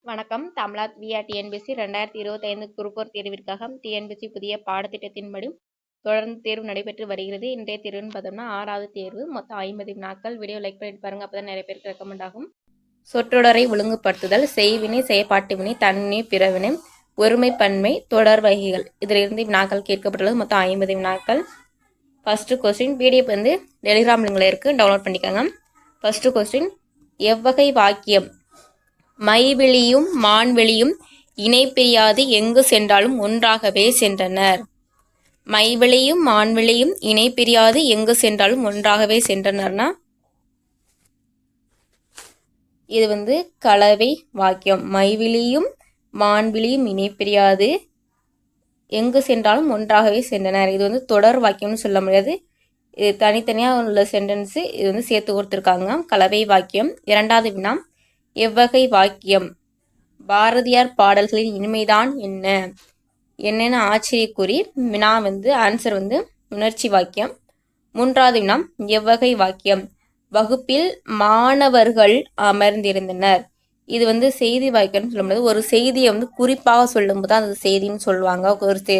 வணக்கம். தமிழாத் விஆ TNPSC 2025 group 1 தேர்விற்காக TNPSC புதிய பாடத்திட்டத்தின்படி தொடர்ந்து தேர்வு நடைபெற்று வருகிறது. இன்றைய தேர்வுன்னு பார்த்தோம்னா 6வது தேர்வு. மொத்தம் 50 வினாக்கள். வீடியோ லைக் பண்ணிட்டு பாருங்க, அப்பதான் நிறைய பேருக்கு ரெக்கமெண்ட் ஆகும். சொற்றொடரை ஒழுங்குபடுத்துதல், செய்வினை, செயற்பாட்டு வினை, தன்வினை, பிறவினை, ஒருமை, பன்மை, தொடர் வகைகள். இதிலிருந்து வினாக்கள் கேட்கப்பட்டுள்ளது. மொத்தம் 50 வினாக்கள். ஃபர்ஸ்ட் கொஸ்டின் பிடிஎஃப் வந்து டெலிகிராம் லிங்க்ல இருக்கு, டவுன்லோட் பண்ணிக்கோங்க. ஃபர்ஸ்ட் கொஸ்டின், எவ்வகை வாக்கியம் மைவிழியும் மான்விழியும் இணை பிரியாது எங்கு சென்றாலும் ஒன்றாகவே சென்றனர். மைவிழியும் மான்விழியும் இணை பிரியாது எங்கு சென்றாலும் ஒன்றாகவே சென்றனர்னா இது வந்து கலவை வாக்கியம். மைவிழியும் மான்விழியும் இணை பிரியாது எங்கு சென்றாலும் ஒன்றாகவே சென்றனர். இது வந்து தொடர் வாக்கியம்னு சொல்ல முடியாது, இது தனித்தனியாக உள்ள சென்டென்ஸு. இது வந்து சேர்த்து கொடுத்துருக்காங்க. கலவை வாக்கியம். இரண்டாவது வினா, எவ்வகை வாக்கியம் பாரதியார் பாடல்களின் இனிமைதான் என்ன? என்னென்னு ஆச்சரியக்குறி. வினா வந்து ஆன்சர் வந்து உணர்ச்சி வாக்கியம். மூன்றாவது வினா, எவ்வகை வாக்கியம் வகுப்பில் மாணவர்கள் அமர்ந்திருந்தனர். இது வந்து செய்தி வாக்கியம்னு சொல்ல முடியாது. ஒரு செய்தியை வந்து குறிப்பாக சொல்லும்போது அது செய்தின்னு சொல்லுவாங்க. ஒரு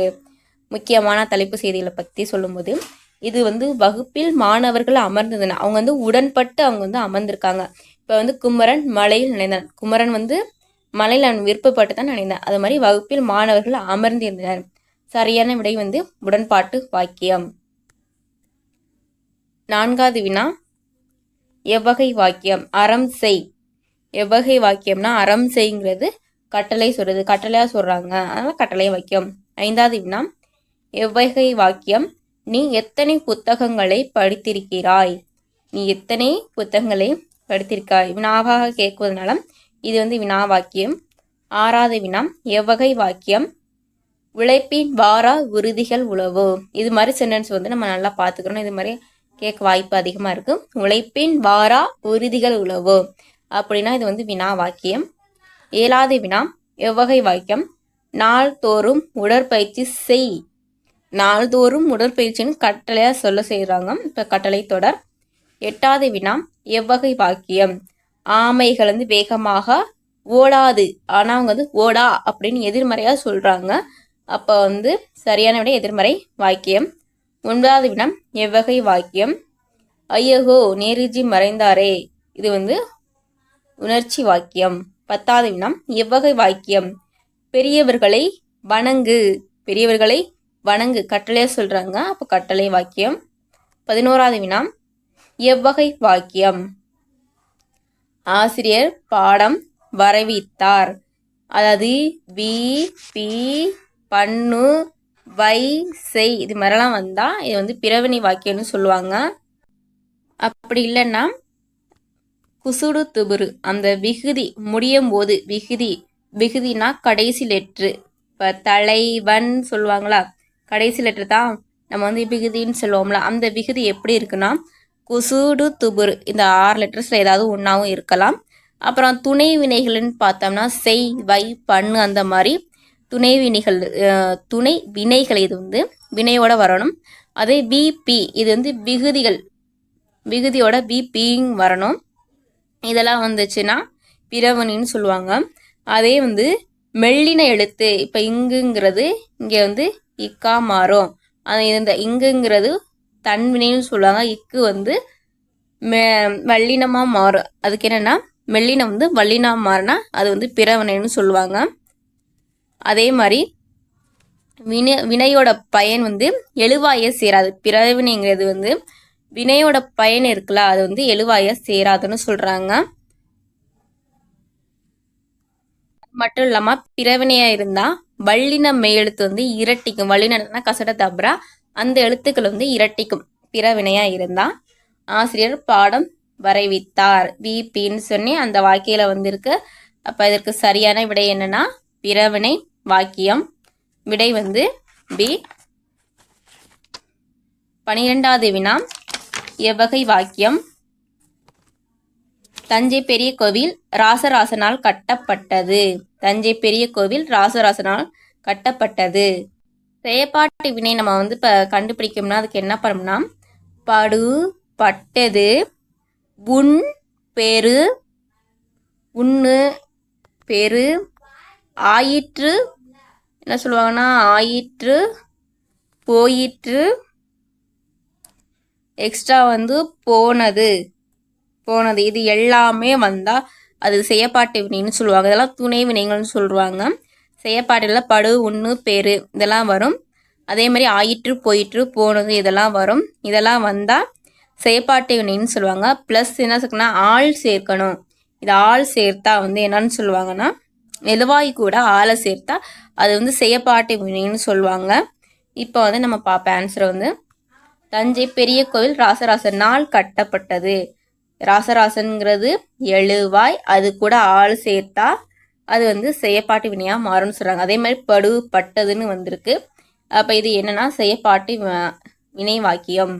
முக்கியமான தலைப்பு செய்திகளை பற்றி சொல்லும்போது இது வந்து வகுப்பில் மாணவர்கள் அமர்ந்திருந்தனர். அவங்க வந்து உடன்பட்டு அவங்க வந்து அமர்ந்திருக்காங்க. இப்போ வந்து குமரன் மலையில் நனைந்தான். குமரன் வந்து மலையில் அவன் விருப்பப்பட்டு தான் நனைந்தான். அது மாதிரி வகுப்பில் மாணவர்கள் அமர்ந்திருந்தனர். சரியான விடை வந்து உடன்பாட்டு வாக்கியம். நான்காவது வினா, எவ்வகை வாக்கியம் அறம் செய். எவ்வகை வாக்கியம்னா அறம் செய்ங்கிறது கட்டளை சொல்றது, கட்டளையா சொல்றாங்க, அதனால கட்டளை வாக்கியம். ஐந்தாவது வினா, எவ்வகை வாக்கியம் நீ எத்தனை புத்தகங்களை படித்திருக்கிறாய். நீ எத்தனை புத்தகங்களை படித்திருக்காய். வினாவாக கேட்குவதனால இது வந்து வினா வாக்கியம். ஆறாவது வினா, எவ்வகை வாக்கியம் உழைப்பின் வாரா உறுதிகள் உளவோ. இது மாதிரி சென்டென்ஸ் வந்து நம்ம நல்லா பார்த்துக்கணும். இது மாதிரி கேட்க வாய்ப்பு அதிகமாக இருக்கு. உழைப்பின் வாரா உறுதிகள் உளவோ அப்படின்னா இது வந்து வினா வாக்கியம். ஏழாவது வினா, எவ்வகை வாக்கியம் நாள்தோறும் உடற்பயிற்சி செய். நாள்தோறும் உடற்பயிற்சின்னு கட்டளையா சொல்ல செய்கிறாங்க. இப்போ கட்டளை தொடர். எட்டாவது வினா, எவ்வகை வாக்கியம் ஆமைகள் வந்து வேகமாக ஓடாது, ஆனால் அவங்க வந்து ஓடா அப்படின்னு எதிர்மறையாக சொல்கிறாங்க. அப்போ வந்து சரியான விட எதிர்மறை வாக்கியம். ஒன்பதாவது வினா, எவ்வகை வாக்கியம் ஐயகோ நேருஜி மறைந்தாரே. இது வந்து உணர்ச்சி வாக்கியம். பத்தாவது வினா, எவ்வகை வாக்கியம் பெரியவர்களை வணங்கு. பெரியவர்களை வணங்கு கட்டளையாக சொல்கிறாங்க, அப்போ கட்டளை வாக்கியம். 11வது வினா, எவ்வகை வாக்கியம் ஆசிரியர் பாடம் வரைவித்தார். அதாவது வி பி பண்ணு வை செய் இது மாதிரிலாம் வந்தால் இது வந்து பிறவினை வாக்கியம்னு சொல்லுவாங்க. அப்படி இல்லைன்னா குசுடு துபுரு அந்த விகுதி முடியும் போது விகுதினா கடைசி லெட்ரு. இப்போ தலைவன் சொல்லுவாங்களா, கடைசி லெட்ரு தான் நம்ம வந்து விகுதின்னு சொல்லுவோம்ல. அந்த விகுதி எப்படி இருக்குன்னா குசுடு துபுரு இந்த 6 லெட்டர்ஸில் ஏதாவது ஒன்றாவும் இருக்கலாம். அப்புறம் துணை வினைகள்னு பார்த்தோம்னா செய் வை பண்ணு அந்த மாதிரி துணை வினைகள் இது வந்து வினையோட வரணும். அதே விபி இது வந்து விகுதியோட விபிங் வரணும். இதெல்லாம் வந்துச்சுன்னா பிறவனின்னு சொல்லுவாங்க. அதே வந்து மெல்லின எழுத்து இப்போ இங்குங்கிறது இங்கே வந்து இக்கா மாறும். அது இந்த இங்குங்கிறது தன்வினைன்னு சொல்லுவாங்க. இக்கு வந்து வல்லினமாக மாறும். அதுக்கு என்னென்னா மெல்லினம் வந்து வல்லினமாக மாறினா அது வந்து பிறவினைன்னு சொல்லுவாங்க. அதே மாதிரி வினையோட பயன் வந்து எழுவாய சேராது. பிறவினைங்கிறது வந்து வினையோட பயன் இருக்குல்ல, அது வந்து எழுவாய சேராதுன்னு சொல்கிறாங்க. மட்டும் இல்லாமல் பிறவினையாக இருந்தால் வல்லின மெய்யெழுத்து வந்து இரட்டிக்கும். வல்லினா கசட தப்ரா அந்த எழுத்துக்கள் வந்து இரட்டிக்கும் பிறவினையாக இருந்தால். ஆசிரியர் பாடம் வரைவித்தார் விபின்னு சொல்லி அந்த வாக்கியில் வந்திருக்கு. அப்போ இதற்கு சரியான விடை என்னன்னா பிறவினை வாக்கியம். விடை வந்து பி. 12வது வினா, எவ்வகை வாக்கியம் தஞ்சை பெரிய கோவில் ராசராசனால் கட்டப்பட்டது. தஞ்சை பெரிய கோவில் ராசராசனால் கட்டப்பட்டது. செயற்பாட்டு வினை நம்ம வந்து இப்போ கண்டுபிடிக்கணும்னா அதுக்கு என்ன பண்ணோம்னா படு பட்டது உன் பெரு உண்ணு பெரு, ஆயிற்று, என்ன சொல்லுவாங்கன்னா ஆயிற்று, போயிற்று, எக்ஸ்ட்ரா வந்து போனது, போனது, இது எல்லாமே வந்தால் அது செயப்பாட்டு வினைன்னு சொல்லுவாங்க. இதெல்லாம் துணை வினைகள்னு சொல்லுவாங்க. செயப்பாட்டில் படு, உண்ணு, பெரு இதெல்லாம் வரும். அதே மாதிரி ஆயிற்று, போயிற்று, போனது இதெல்லாம் வரும். இதெல்லாம் வந்தால் செயப்பாட்டு வினைன்னு சொல்லுவாங்க. ப்ளஸ் என்ன சொல்லுன்னா ஆள் சேர்க்கணும். இது ஆள் சேர்த்தா வந்து என்னன்னு சொல்லுவாங்கன்னா எழுவாய் கூட ஆளை சேர்த்தா அது வந்து செயப்பாட்டு வினைன்னு சொல்லுவாங்க. இப்போ வந்து நம்ம பார்ப்போம் ஆன்சரை வந்து. தஞ்சை பெரிய கோவில் ராசராசனால் கட்டப்பட்டது. ராசராசன்கிறது எழுவாய், அது கூட ஆள் சேர்த்தா அது வந்து செயப்பாட்டு வினையாக மாறும்னு சொல்கிறாங்க. அதே மாதிரி படு, பட்டதுன்னு வந்திருக்கு. அப்போ இது என்னன்னா செயப்பாட்டு வினை வாக்கியம்.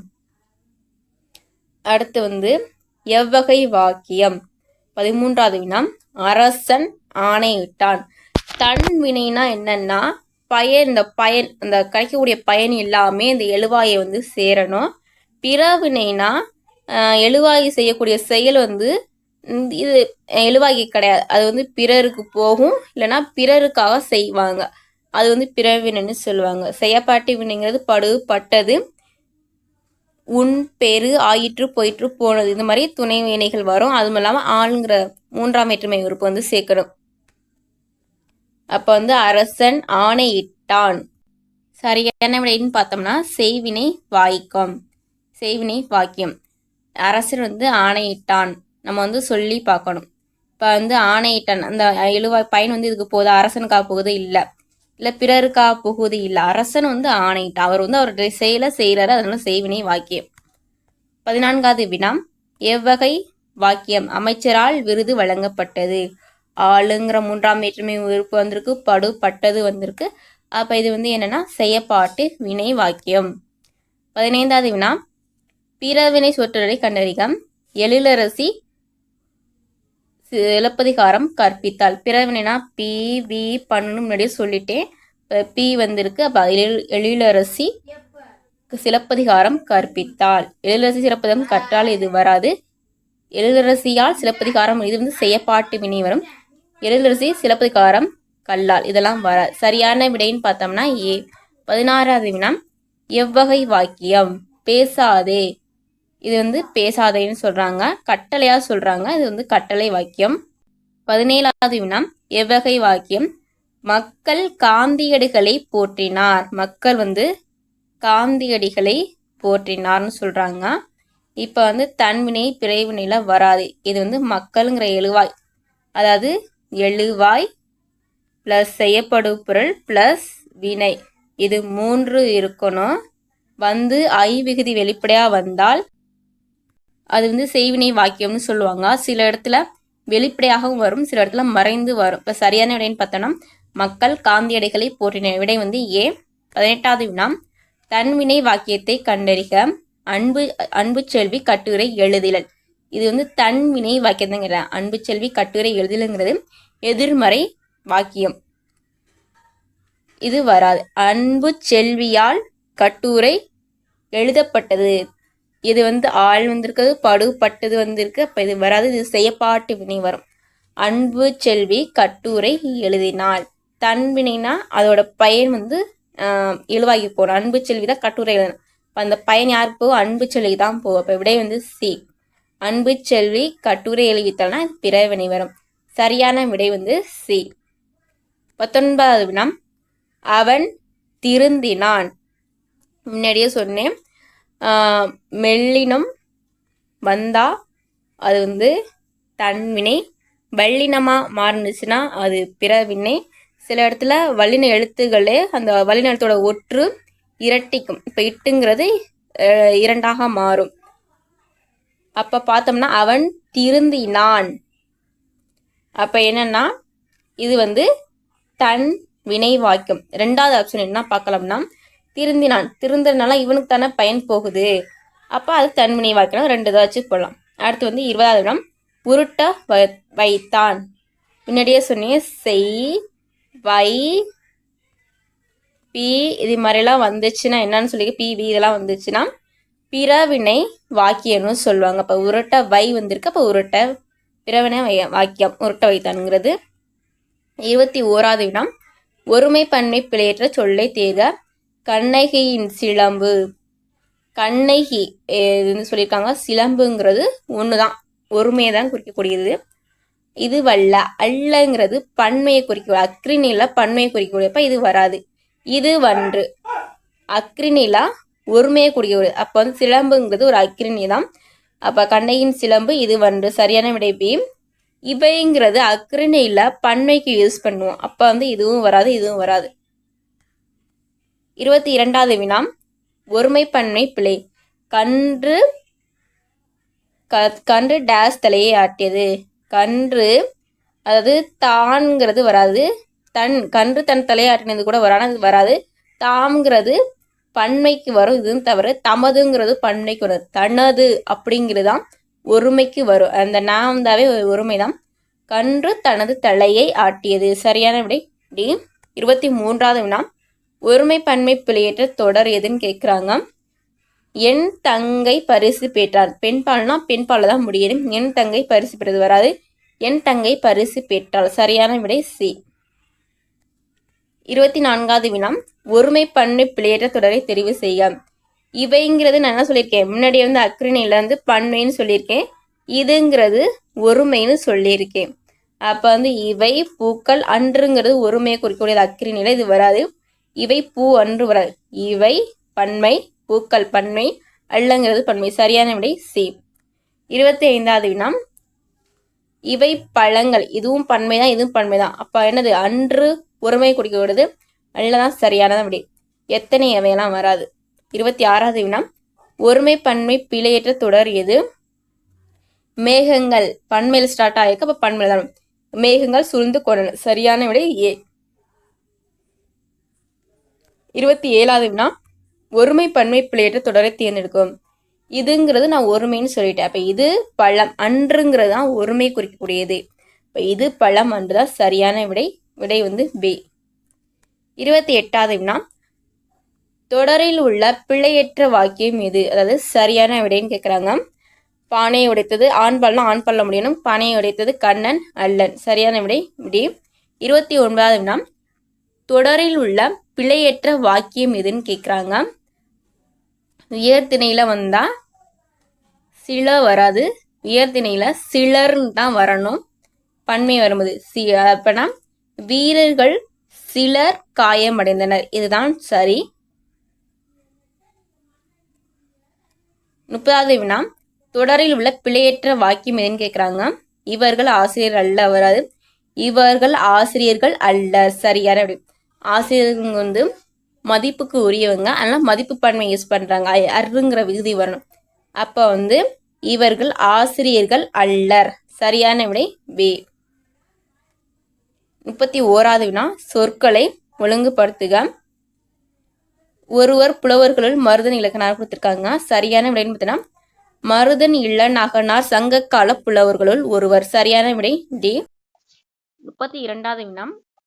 அடுத்து வந்து எவ்வகை வாக்கியம். 13வது வினா அரசன் ஆணையிட்டான். தன் வினைனா என்னன்னா பயன், இந்த பயன், அந்த கிடைக்கக்கூடிய பயன் எல்லாமே இந்த எழுவாயை வந்து சேரணும். பிற வினைனா எழுவாய் செய்யக்கூடிய செயல் வந்து இது எழுவாய் கிடையாது, அது வந்து பிறருக்கு போகும், இல்லைன்னா பிறருக்காக செய்வாங்க, அது வந்து பிற வினைன்னு சொல்லுவாங்க. செயப்பாட்டு வினைங்கிறது படு, பட்டது, உன், பெரு, ஆயிற்று, போயிற்று, போனது இந்த மாதிரி துணை வினைகள் வரும். அதுவும் இல்லாமல் ஆளுங்கிற 3ஆம் வேற்றுமை உறுப்பு வந்து சேர்க்கணும். அப்போ வந்து அரசன் ஆணையிட்டான். சரியான விடைன்னு பார்த்தோம்னா செய்வினை வாய்க்கம். செய்வினை வாக்கியம். அரசன் வந்து ஆணையிட்டான், நம்ம வந்து சொல்லி பார்க்கணும். இப்போ வந்து ஆணையிட்டான், அந்த எழுவாய் பயன் வந்து இதுக்கு போகுது, அரசனுக்காக போகுது இல்லை, இல்லை பிறருக்காக போகுது இல்லை, அரசன் வந்து ஆணையிட்டான், அவர் வந்து அவருடைய செயலை செய்கிறாரு, அதனால செய்வினை வாக்கியம். 14வது வினா எவ்வகை வாக்கியம். அமைச்சரால் விருது வழங்கப்பட்டது. ஆளுங்கிற 3ஆம் வேற்றுமை உறுப்பு வந்திருக்கு, படு, பட்டது வந்திருக்கு. அப்போ இது வந்து என்னன்னா செயப்பாட்டு வினை வாக்கியம். 15வது வினா பிறவினை சொற்றொடரை கண்டறிக. எழிலரசி சிலப்பதிகாரம் கற்பித்தாள். பிறவினைனா பி, வி, பண்ணுன்னு முன்னாடியே சொல்லிட்டேன். பி வந்திருக்கு. அப்போ எழிலரசி சிலப்பதிகாரம் கற்பித்தாள். எழிலரசி சிலப்பதிகாரம் கற்றால் இது வராது. எழிலரசியால் சிலப்பதிகாரம் இது வந்து செயப்பாட்டு வினை வரும். எழிலரசி சிலப்பதிகாரம் கல்லால் இதெல்லாம் வர. சரியான விடைன்னு பார்த்தோம்னா ஏ. 16வது வினா எவ்வகை வாக்கியம். பேசாதே, இது வந்து பேசாதேன்னு சொல்றாங்க, கட்டளையா சொல்றாங்க, இது வந்து கட்டளை வாக்கியம். 17வது வினா எவ்வகை வாக்கியம். மக்கள் காந்தியடிகளை போற்றினார். மக்கள் வந்து காந்தியடிகளை போற்றினார்னு சொல்றாங்க. இப்போ வந்து தன்வினை பிறைவினையில வராது, இது வந்து மக்கள்ங்கிற எழுவாய், அதாவது எழுவாய் ப்ளஸ் செய்யப்படும் பொருள் ப்ளஸ் வினை, இது 3 இருக்கணும். வந்து ஐ விகுதி வெளிப்படையாக வந்தால் அது வந்து செய்வினை வாக்கியம்னு சொல்லுவாங்க. சில இடத்துல வெளிப்படையாகவும் வரும், சில இடத்துல மறைந்து வரும். இப்போ சரியான விடைன்னு பார்த்தோன்னா மக்கள் காந்தியடிகளை போற்றின. விடை வந்து ஏ. 18வது வினா தன்வினை வாக்கியத்தை கண்டறிக. அன்பு செல்வி கட்டுரை எழுதிலல். இது வந்து தன்வினை வாக்கியம் தாங்கிற. அன்பு செல்வி கட்டுரை எழுதிலங்கிறது எதிர்மறை வாக்கியம், இது வராது. அன்பு செல்வியால் கட்டுரை எழுதப்பட்டது, இது வந்து ஆள் வந்திருக்கிறது, படு, பட்டது வந்திருக்கு. அப்போ இது வராது, இது செயப்பாட்டு வினை வரும். அன்பு செல்வி கட்டுரை எழுதினாள். தன்வினைனா அதோட பயன் வந்து எழுவாகி போகணும். அன்பு செல்வி தான் கட்டுரை எழுதினா, இப்போ அந்த பயன் யாருக்கு போகும், அன்பு செல்வி தான் போகும். அப்போ விடை வந்து சி. அன்பு செல்வி கட்டுரை எழுதித்தால்னா இது பிறவினை வரும். சரியான விடை வந்து சி. 19வது வினா அவன் திருந்தினான். முன்னாடியே சொன்னேன், மெல்லினம் வந்தா அது வந்து தன்வினை, வல்லினமாக மாறுனுச்சுன்னா அது பிறவினை. சில இடத்துல வல்லின எழுத்துக்களே அந்த வல்லின எழுத்தோட ஒற்று இரட்டிக்கும். இப்போ இட்டுங்கிறது 2ஆக மாறும். அப்போ பார்த்தோம்னா அவன் திருந்தினான். அப்போ என்னன்னா இது வந்து தன் வினை வாக்கியம். 2வது ஆப்ஷன் என்ன பார்க்கலாம்னா திருந்தினான், திருந்தனால இவனுக்கு தானே பயன் போகுது, அப்போ அது தன்வினை வாக்கியம். 2 இதை வச்சு போடலாம். அடுத்து வந்து 20வது வினா உருட்ட வைத்தான். முன்னாடியே சொன்னேன் செய், வை, பி இது மாதிரிலாம் வந்துச்சுன்னா என்னன்னு சொல்லி பி, வி இதெல்லாம் வந்துச்சுன்னா பிறவினை வாக்கியம்னு சொல்லுவாங்க. அப்போ உருட்ட வை வந்திருக்கு, அப்போ உருட்ட பிறவினை வாக்கியம் உருட்ட வைத்தான்ங்கிறது. 21வது வினா ஒருமை பன்மை பிழையற்ற சொல்லை தேர்க. கண்ணகியின் சிலம்பு. கண்ணகி சொல்லியிருக்காங்க. சிலம்புங்கிறது ஒண்ணுதான், ஒருமையை தான் குறிக்கக்கூடியது. இது வல்ல. அல்லங்கிறது பன்மையை குறிக்க, அக்ரிநிலா பன்மையை குறிக்கக்கூடியப்ப இது வராது. இது வன்று. அக்ரிநிலா ஒருமையை குறிக்கக்கூடியது. அப்ப வந்து சிலம்புங்கிறது ஒரு அக்ரிணி தான். அப்ப கண்ணகியின் சிலம்பு, இது வன்று. சரியான விடை பி. இவைங்கிறது அக்ரிணையில பன்மைக்கு யூஸ் பண்ணுவோம். அப்ப வந்து இதுவும் வராது, இதுவும் வராது. 22வது வினா ஒருமை பன்மை பிழை. கன்று கன்று டேஸ் தலையை ஆட்டியது. கன்று, அதாவது தான்ங்கிறது வராது. கன்று தன் தலையை ஆட்டினது கூட வராது. தாம்ங்கிறது பன்மைக்கு வரும், இதுவும் தவிர. தமதுங்கிறது பன்மைக்கு வரும். தனது அப்படிங்கிறதுதான் ஒருமைக்கு வரும். அந்த நாம்தாவே ஒருமைதான். கன்று தனது தலையை ஆட்டியது. சரியான விடை டி. 23வது வினா ஒருமை பன்மை பிழையற்ற தொடர் எதுன்னு கேட்குறாங்க. என் தங்கை பரிசு பெற்றார். பெண்பால்னா பெண்பால தான் முடியும். என் தங்கை பரிசு பெற்றது வராது. என் தங்கை பரிசு பெற்றாள். சரியான விடை சி. 24வது வினா ஒருமை பன்மை பிழையற்ற தொடரை தெரிவு செய்ய. இவைங்கிறது நான் என்ன சொல்லியிருக்கேன், முன்னாடி வந்து அக்ரிணையில இருந்து பன்மைன்னு சொல்லியிருக்கேன். இதுங்கிறது ஒருமைன்னு சொல்லியிருக்கேன். அப்ப வந்து இவை பூக்கள் அன்றுங்கிறது ஒருமையை குறிக்கக்கூடியது. அக்ரிணையில இது வராது. இவை பூ அன்று வராது. இவை பன்மை, பூக்கள் பன்மை, அல்லங்கிறது பன்மை. சரியான விடை சி. 25வது வினா இவை பழங்கள். இதுவும் பன்மைதான், இதுவும் பன்மைதான். அப்ப என்னது, அன்று ஒருமை குறிக்கக்கூடியது, அல்லதான் சரியானதான் விடை. எத்தனை அவையெல்லாம் வராது. 26வது வினா ஒருமை பன்மை பிழையற்ற தொடர் எது? மேகங்கள். பன்மையில் ஸ்டார்ட் ஆயிருக்கு, அப்ப பன்மையில் தான். மேகங்கள் சூழ்ந்து கொண்டன. சரியான விடை ஏ. 27வது வினா ஒருமை பன்மை பிழையற்ற தொடரை தேர்ந்தெடுக்கும். இதுங்கிறது நான் ஒருமைன்னு சொல்லிட்டேன். அப்ப இது பழம், அன்றுங்கிறது தான் ஒருமை குறிக்கக்கூடியது. இப்ப இது பழம், அன்றுதான் சரியான விடை. விடை வந்து பி. 28வது வினா தொடரில் உள்ள பிழையற்ற வாக்கியம் எது? அதாவது சரியான விடைன்னு கேட்குறாங்க. பானையை உடைத்தது. ஆண்பால்னா ஆண்பால்ல முடியணும். பானையை உடைத்தது கண்ணன் அல்லன். சரியான விடை டி. 29வது வினா தொடரில் உள்ள பிழையற்ற வாக்கியம் எதுன்னு கேட்குறாங்க. உயர்திணையில வந்தா சில வராது. உயர்திணையில சிலர்ன்னு தான் வரணும். பன்மை வரும்போது அப்பனா வீரர்கள் சிலர் காயமடைந்தனர். இதுதான் சரி. 30வது வினா தொடரில் உள்ள பிழையற்ற வாக்கியம் எதுன்னு கேட்குறாங்க. இவர்கள் ஆசிரியர் அல்ல வராது. இவர்கள் ஆசிரியர்கள் அல்ல. சரியான விடை. ஆசிரியர்கள் வந்து மதிப்புக்கு உரியவங்க, அதனால மதிப்பு பன்மை யூஸ் பண்றாங்க. அருங்கிற விகுதி வரணும். அப்ப வந்து இவர்கள் ஆசிரியர்கள் அல்லர். சரியான விடை பி. 31வது வினா சொற்களை ஒழுங்குபடுத்துக. ஒருவர் புலவர்களுள் மருதன் இலக்கணார் கொடுத்திருக்காங்க. சரியான விடைன்னு பார்த்தீங்கன்னா மருதன் இல்லன் அகனார் சங்ககால புலவர்களுள் ஒருவர். சரியான விடை டி. 32வது வினா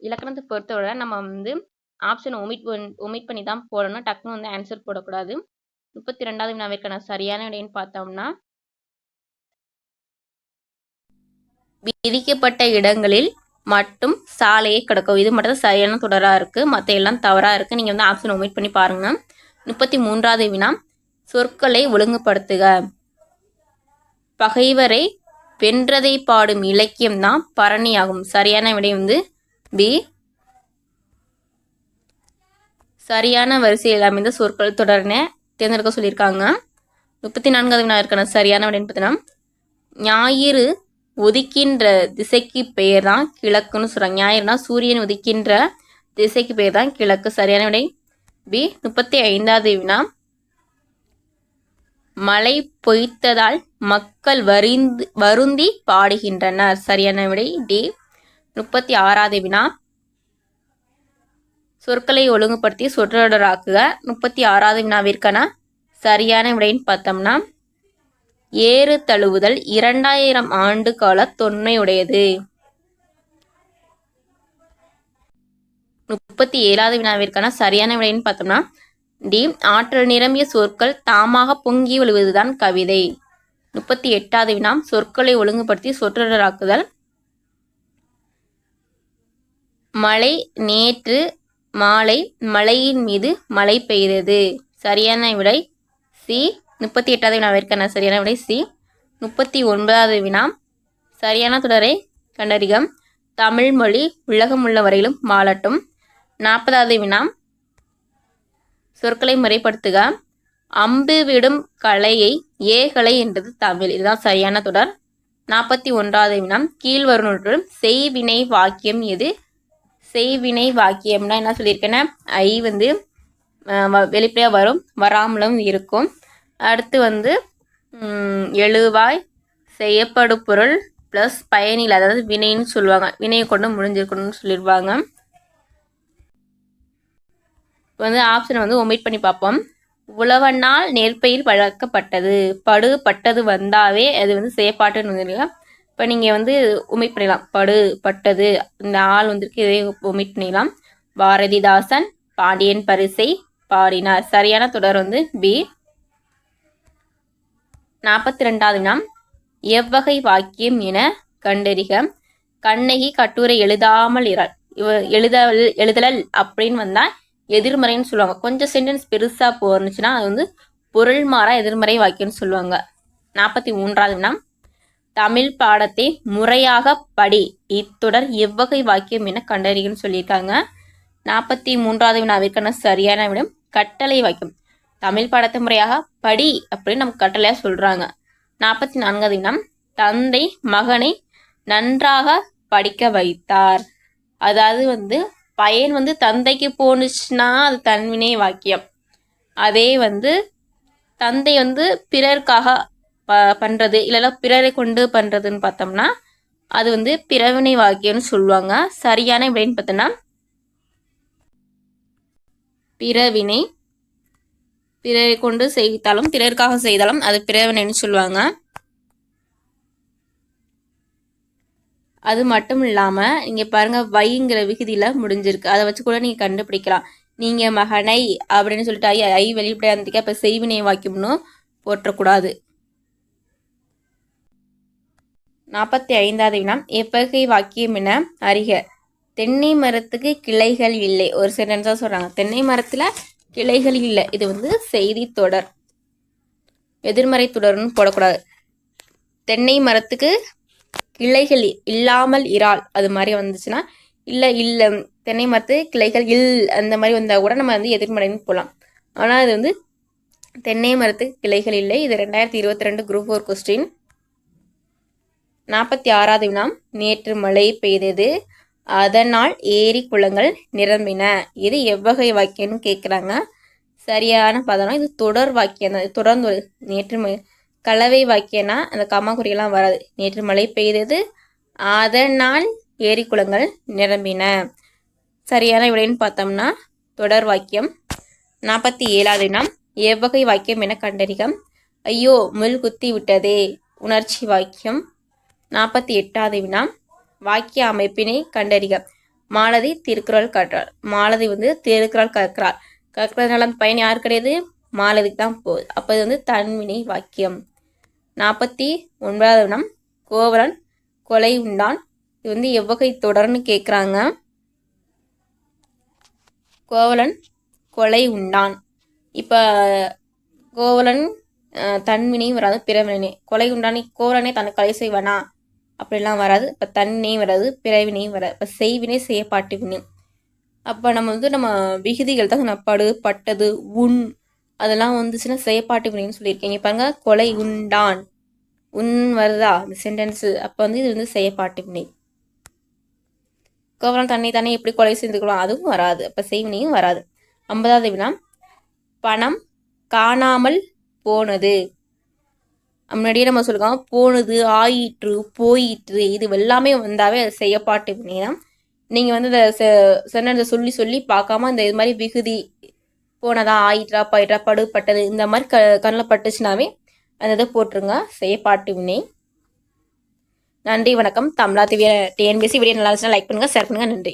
இலக்கணத்தை பொறுத்தவரை நம்ம வந்து ஆப்ஷன் ஒமிட் பண்ணி தான் போடணும். டக்குன்னு வந்து ஆன்சர் போடக்கூடாது. 32வது வினாவிற்கான சரியான விடைன்னு பார்த்தோம்னா விதிக்கப்பட்ட இடங்களில் மட்டும் சாலையை கடக்கும். இது மட்டும் தான் சரியான தொடரா இருக்கு. மற்ற எல்லாம் தவறா இருக்கு. நீங்க வந்து ஆப்ஷன் ஒமிட் பண்ணி பாருங்க. 33வது வினா சொற்களை ஒழுங்குபடுத்துக. பகைவரை வென்றதை பாடும் இலக்கியம் தான் பரணி ஆகும். சரியான விடை வந்து பி. சரியான வரிசையில் அமைந்த சொற்கள் தொடர்னு தேர்ந்தெடுக்க சொல்லியிருக்காங்க. 34வது வினாவிற்கான சரியான விடைன்னு பார்த்தீங்கன்னா ஞாயிறு உதிக்கின்ற திசைக்கு பெயர் தான் கிழக்குன்னு சொல்றாங்க. ஞாயிறுனா சூரியன் உதிக்கின்ற திசைக்கு பெயர் தான் கிழக்கு. சரியான விடை பி. 35வது வினா மழை பொய்த்ததால் மக்கள் வருந்தி பாடுகின்றனர். சரியான விடை டி. 36வது வினா சொற்களை ஒழுங்குபடுத்தி சொற்றொடராக்குக. 36வது வினாவிற்கான சரியான விடைன்னு பார்த்தோம்னா ஏறு தழுவுதல் 2000 ஆண்டு கால தொன்மையுடையது. 37வது வினாவிற்கான சரியான விடைன்னு பார்த்தோம்னா டி. ஆற்றல் நிரம்பிய சொற்கள் தாமாக பொங்கி விழுவதுதான் கவிதை. 38வது வினா சொற்களை ஒழுங்குபடுத்தி சொற்றொடராக்குதல். மழை நேற்று மாலை மலையின் மீது மழை பெய்தது. சரியான விடை சி. 38வது வினாவிற்கான சரியான விடை சி. 39வது வினா சரியான தொடரை கண்டறிக. தமிழ் மொழி உலகம் உள்ள வரையிலும் வாழட்டும். 40வது வினா சொற்களை முறைப்படுத்துக. அம்பு விடும் கலையை ஏகலை என்றது தமிழ். இதுதான் சரியான தொடர். 41வது வினா கீழ்வருவனவற்றுள் செய்வினை வாக்கியம் எது? செய்வினை வாக்கியம்னா என்ன சொல்லியிருக்கேன்னா ஐ வந்து வெளிப்படையாக வரும், வராமலும் இருக்கும். அடுத்து எழுவாய் செய்யப்படு பொருள் ப்ளஸ் பயனில், அதாவது வினைன்னு சொல்லுவாங்க. வினையை கொண்டு முடிஞ்சிருக்கணும்னு சொல்லிடுவாங்க. ஆப்ஷனை ஒமிட் பண்ணி பார்ப்போம். உழவனால் நெற்பயிர் வளர்க்கப்பட்டது. படு பட்டது வந்தாவே அது செயற்பாட்டுன்னு வந்துருங்க. இப்போ நீங்கள் ஒமிட் பண்ணிடலாம். படு பட்டது இந்த ஆள் வந்திருக்கு, இதே ஒமிட் பண்ணிடலாம். பாரதிதாசன் பாண்டியன் பரிசை பாடினார். சரியான தொடர் பி. 42வது வினா எவ்வகை வாக்கியம் என கண்டறிக. கண்ணகி கட்டுரை எழுதாமல் இறாள். எழுதலல் அப்படின்னு வந்தால் எதிர்மறைன்னு சொல்லுவாங்க. கொஞ்சம் சென்டென்ஸ் பெருசாக போனுச்சுன்னா அது பொருள் மாறா எதிர்மறை வாக்கியம்னு சொல்லுவாங்க. 43வது வினா தமிழ் பாடத்தை முறையாக படி. இத்தொடர் எவ்வகை வாக்கியம் என கண்டறிகன்னு சொல்லியிருக்காங்க. 43வது வினாவிற்கான சரியான விடம் கட்டளை வாக்கியம். தமிழ் பாடத்தை முறையாக படி அப்படின்னு நமக்கு கட்டளையாக சொல்கிறாங்க. 44வது வினா தந்தை மகனை நன்றாக படிக்க வைத்தார். அதாவது பயன் தந்தைக்கு போனுச்சுன்னா அது தன்வினை வாக்கியம். அதே தந்தை பிறருக்காக பண்ணுறது இல்லைன்னா பிறரை கொண்டு பண்ணுறதுன்னு பார்த்தோம்னா அது பிறவினை வாக்கியம்னு சொல்லுவாங்க. சரியான விடைன்னு பார்த்தோம்னா பிறவினை. பிறரை கொண்டு செய்தாலும் பிறருக்காக செய்தாலும் அது பிறவினைன்னு சொல்லுவாங்க. அது மட்டும் இல்லாமல் இங்கே பாருங்கள் வைங்கிற விகுதியில் முடிஞ்சிருக்கு. அதை வச்சு கூட நீங்கள் கண்டுபிடிக்கலாம். நீங்கள் மகனை அப்படின்னு சொல்லிட்டு ஐ வெளிப்படையாக இருந்துக்க இப்போ செய்வினை வாக்கியம்னு போற்றக்கூடாது. 45வது வினா எவ்வகை வாக்கியம் என அறிக. தென்னை மரத்துக்கு கிளைகள் இல்லை. ஒரு சென்டென்ஸாக சொல்கிறாங்க. தென்னை மரத்தில் கிளைகள் இல்லை. இது செய்தி தொடர். எதிர்மறை தொடர்னு போடக்கூடாது. தென்னை மரத்துக்கு கிளைகள் இல்லாமல் இறால் அது மாதிரி வந்துச்சுன்னா இல்லை தென்னை மரத்து கிளைகள் அந்த மாதிரி வந்தால் கூட நம்ம எதிர்மறைன்னு போகலாம். ஆனால் அது தென்னை மரத்துக்கு கிளைகள் இல்லை. இது 2022 குரூப் 4 கொஸ்டின். 46வது வினா நேற்று மழை பெய்தது அதனால் ஏரி குளங்கள் நிரம்பின. இது எவ்வகை வாக்கியம்னு கேட்குறாங்க. சரியான பதம் இது தொடர் வாக்கியம் தான். தொடர்ந்து நேற்று கலவை வாக்கியம்னா அந்த கம்மாக்குறியெல்லாம் வராது. நேற்று மழை பெய்தது அதனால் ஏரி குளங்கள் நிரம்பின. சரியான விடைன்னு பார்த்தோம்னா தொடர் வாக்கியம். 47வது வினா எவ்வகை வாக்கியம் என கண்டறிக. ஐயோ முள் குத்தி விட்டதே. உணர்ச்சி வாக்கியம். 48வது வினா வாக்கிய அமைப்பினை கண்டறிக. மாலதி திருக்குறள் கற்றாள். மாலதி திருக்குறள் கற்கிறாள். கற்கிறதுனால அந்த பயன் யார் கிடையாது? மாலதிக்கு தான் போகுது. அப்போ இது தன்வினை வாக்கியம். 49வது வினா கோவலன் கொலை உண்டான். இது எவ்வகை தொடர்னு கேட்குறாங்க. கோவலன் கொலை உண்டான். இப்போ கோவலன் தன்வினையும் வராது பிறவினை. கொலை உண்டானே கோவலனே தன்னை கொலை செய்வானா அப்படிலாம் வராது. இப்போ தன்வினையும் வராது பிறவினையும் வராது. இப்போ செய்வினை செய்யப்பாட்டு வினை. அப்போ நம்ம விகுதிகள் தான் படு பட்டது உன் அதெல்லாம் வந்துச்சுன்னா செயற்பாட்டு வினைன்னு சொல்லியிருக்கீங்க. பாருங்க கொலை உண்டான் உன் வருதா இந்த சென்டென்ஸு. அப்போ இது செயற்பாட்டு வினை. கோவலன் தானே எப்படி கொலை செய்துக்கலாம் அதுவும் வராது. அப்போ செய்வினையும் வராது. 50வது வினா பணம் காணாமல் போனது. முன்னாடியே நம்ம சொல்லுவோம் போனது ஆயிற்று போயிற்று இது எல்லாமே வந்தாவே அது செய்யப்பாட்டு வினை தான். நீங்கள் இந்த சென்டென்ஸை சொல்லி பார்க்காம இது மாதிரி விகுதி போனதா ஆயிற்றா போயிட்டா படுபட்டது இந்த மாதிரி கண்ணில் பட்டுச்சுனாவே அந்த இதை போட்டுருங்க செய்யப்பாட்டு வினை. நன்றி வணக்கம். தமிழா டிஎன்பிஎஸ்சி வீடியோ நல்லா இருந்துச்சுன்னா லைக் பண்ணுங்கள், ஷேர் பண்ணுங்கள். நன்றி.